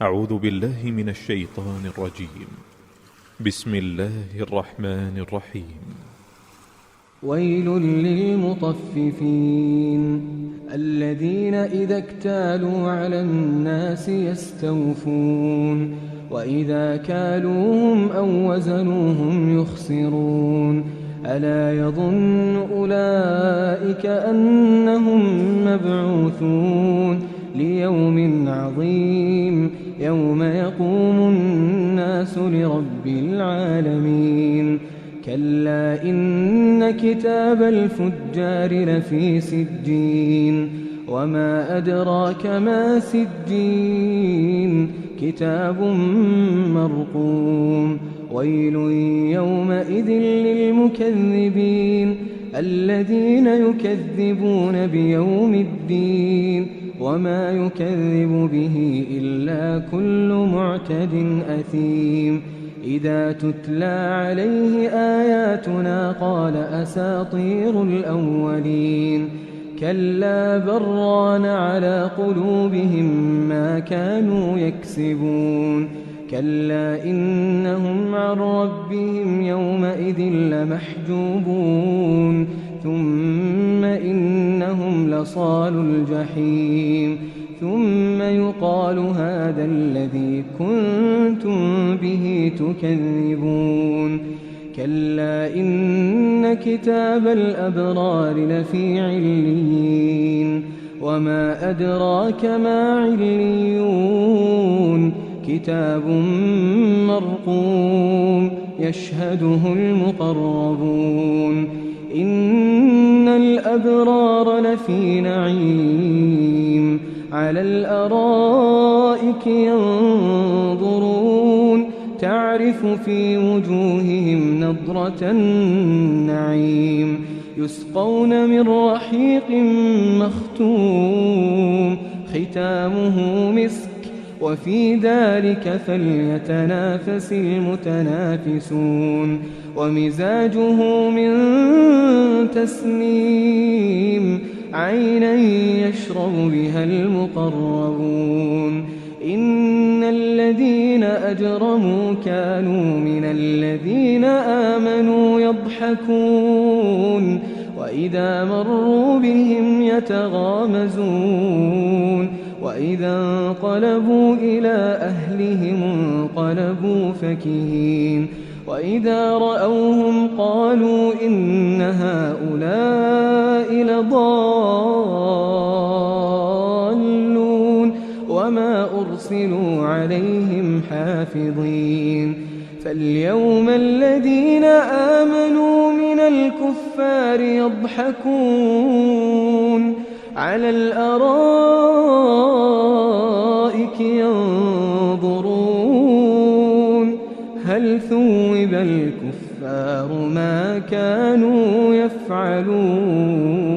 أعوذ بالله من الشيطان الرجيم. بسم الله الرحمن الرحيم. ويل للمطففين الذين إذا اكتالوا على الناس يستوفون وإذا كالوهم أو وزنوهم يخسرون ألا يظن أولئك أنهم مبعوثون ليوم عظيم يوم يقوم الناس لرب العالمين كلا إن كتاب الفجار لفي سجين وما أدراك ما سجين كتاب مرقوم ويل يومئذ للمكذبين الذين يكذبون بيوم الدين وما يكذب به إلا كل معتد أثيم إذا تتلى عليه آياتنا قال أساطير الأولين كلا بران على قلوبهم ما كانوا يكسبون كلا إنهم عن ربهم يومئذ لمحجوبون ثم إنهم لصالو الجحيم ثم يقال هذا الذي كنتم به تكذبون كلا إن كتاب الأبرار لفي عليين وما أدراك ما عليون كتاب مرقوم يشهده المقربون إن الأبرار لفي نعيم على الأرائك ينظرون تعرف في وجوههم نضرة النعيم يسقون من رحيق مختوم ختامه مسك وفي ذلك فليتنافس المتنافسون ومزاجه من تسنيم عينا يشرب بها المقربون إن الذين أجرموا كانوا من الذين آمنوا يضحكون وإذا مروا بهم يتغامزون وإذا انقلبوا إلى أهلهم انقلبوا فكهين وإذا رأوهم قالوا إن هؤلاء لضالون وما أرسلوا عليهم حافظين فاليوم الذين آمنوا من الكفار يضحكون على الأرائك ينظرون هل ثوب الكفار ما كانوا يفعلون